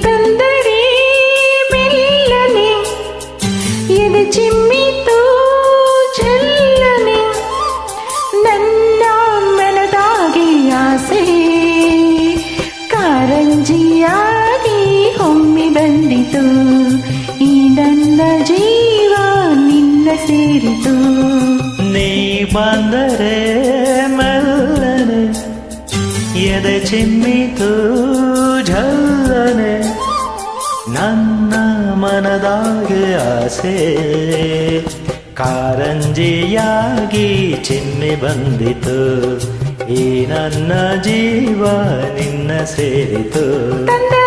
ಬಂದರೆ ಮೆಲ್ಲನೆ ಎದೆ ಚಿಮ್ಮಿತು ಚಲ್ಲನೆ ನನ್ನ ಮನದಾಗೆ ಆಸೆ ಕಾರಂಜಿಯಾಗಿ ಒಮ್ಮೆ ಬಂದಿತು ಈ ನನ್ನ ಜೀವ ನಿನ್ನ ಸೇರಿತು ನೀ ಬಂದರೆ ಮೆಲ್ಲನೆ ಎದೆ ಚಿಮ್ಮಿತು ಝಲ್ಲನೆ ನನ್ನ ಮನದಾಗೆ ಆಸೆ ಕಾರಂಜಿಯಾಗಿ ಚಿಮ್ಮಿ ಬಂದಿತು ಈ ನನ್ನ ಜೀವ ನಿನ್ನ ಸೇರಿತು ತಾನು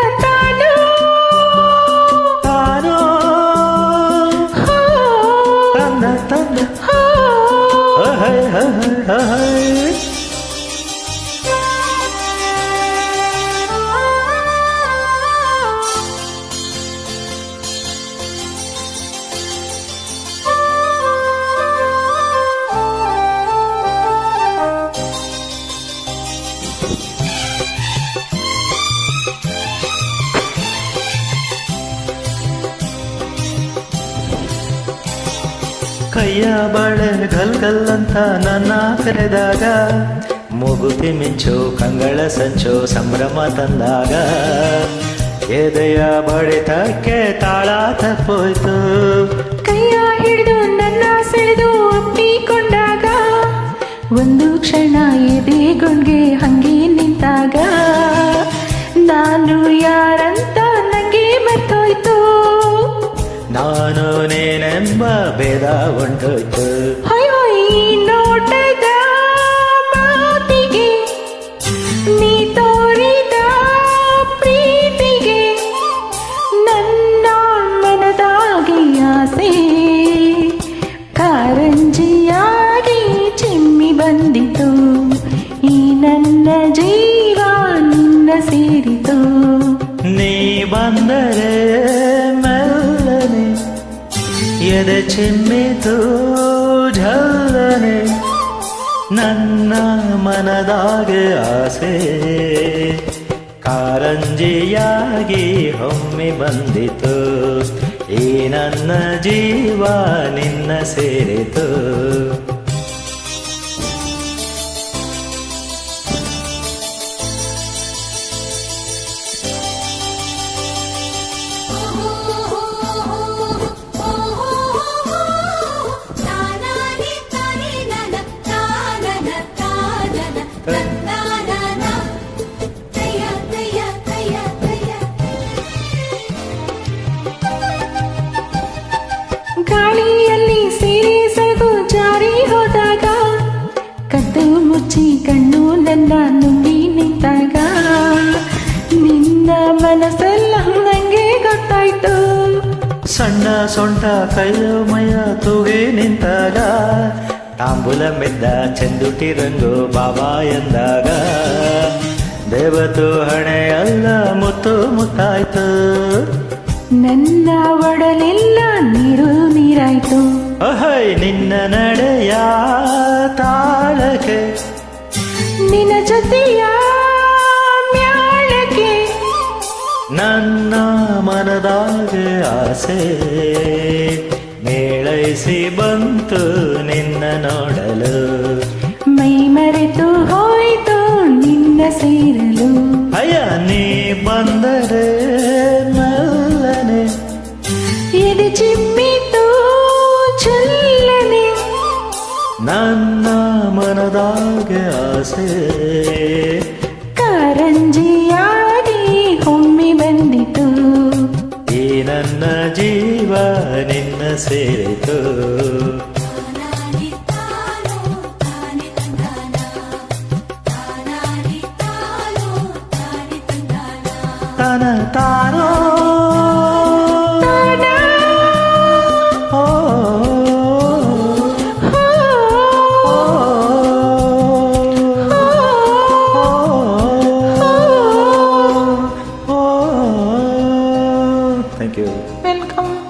ತಾನೋ ತಂದ ತಂದ ಹೈ ಹೈ ಹೈ ಕೈಯ ಬಳೆ ಗಲ್ ಗಲ್ ಅಂತ ನನ್ನ ಕರೆದಾಗ ಮೂಗುತಿ ಮಿಂಚು ಕಂಗಳ ಸಂಚು ಸಂಭ್ರಮ ತಂದಾಗ ಎದೆಯ ಬಡಿತಕ್ಕೆ ತಾಳ ತಪ್ಪೋಯ್ತು ಕೈಯ ಹಿಡಿದು ನನ್ನ ಸೆಳೆದು ಒಪ್ಪಿಕೊಂಡಾಗ ಒಂದು ಕ್ಷಣ ಎದೆಗೊಂಡ್ಗೆ ಹಂಗೆ ನಿಂತಾಗ ನಾನು ಯಾರಂತ ನಂಗೆ ಮರ್ತೋಯ್ತು ನಾನು ನೀನೆಂಬ ಭೇದ ಉಂಟೋಯ್ತು ನೋಟದ ಮಾತಿಗೆ ನೀ ತೋರಿದ ಪ್ರೀತಿಗೆ ನನ್ನ ಮನದಾಗೆ ಆಸೆ ಕಾರಂಜಿಯಾಗಿ ಚಿಮ್ಮಿ ಬಂದಿತು ಈ ನನ್ನ ಜೀವ ನಿನ್ನ ಸೇರಿತು ನೀ ಬಂದರೆ ಮೆಲ್ಲನೆ ಎದೆ ಚಿಮ್ಮಿತು ಝಲ್ಲನೆ ನನ್ನ ಮನದಾಗೆ ಆಸೆ ಕಾರಂಜಿಯಾಗಿ ಒಮ್ಮೆ ಬಂದಿತು ಈ ನನ್ನ ಜೀವ ನಿನ್ನ ಸೇರಿತು ಗಾಳಿಯಲ್ಲಿ ಸೇರಿ ಸೆಳೆದು ಜಾರಿ ಹೋದಾಗ ಕದ್ದು ಮುಚ್ಚಿ ಕಣ್ಣು ನನ್ನ ನುಂಗಿ ನಿಂತಾಗ ನಿನ್ನ ಮನಸ್ಸೆಲ್ಲ ನಂಗೆ ಗೊತ್ತಾಯ್ತು ಸಣ್ಣ ಸೊಂಟ ಕೈಯ ಮೈಯ ತೂಗಿ ನಿಂತಾಗ ತಾಂಬೂಲ ಮೆದ್ದ ಚೆಂದುಟಿ ರಂಗು ಬಾಬಾ ಎಂದಾಗ ದೇವತು ಹಣೆಯಲ್ಲ ಮುತ್ತು ಮುತ್ತಾಯ್ತು ನನ್ನ ಒಡಲೆಲ್ಲ ನೀರು ನೀರಾಯ್ತು ಅಹೈ ನಿನ್ನ ನಡೆಯ ತಾಳಕ್ಕೆ ನಿನ್ನ ಜೊತೆಯ ಮ್ಯಾಳಕ್ಕೆ ನನ್ನ ಮನದಾಗೆ ಆಸೆ ಮೇಳೈಸಿ ಬಂತು ನಿನ್ನ ನೋಡಲು ಮೈ ಮರೆತು ಹೋಯ್ತು ನಿನ್ನ ಸೇರಲು ಅಯ್ಯ ನೀ ಬಂದರೆ ಮೆಲ್ಲನೆ ಎದೆ ಚಿಮ್ಮಿತು ಚಲ್ಲನೆ ನನ್ನ ಮನದಾಗೆ ಆಸೆ ಕಾರಂಜಿಯಾಗಿ ಒಮ್ಮೆ ಬಂದಿತು ಈ ನನ್ನ ಜೀವ ನಿನ್ನ ಸೇರಿತು ತನ ತಾನೋ ಹಂ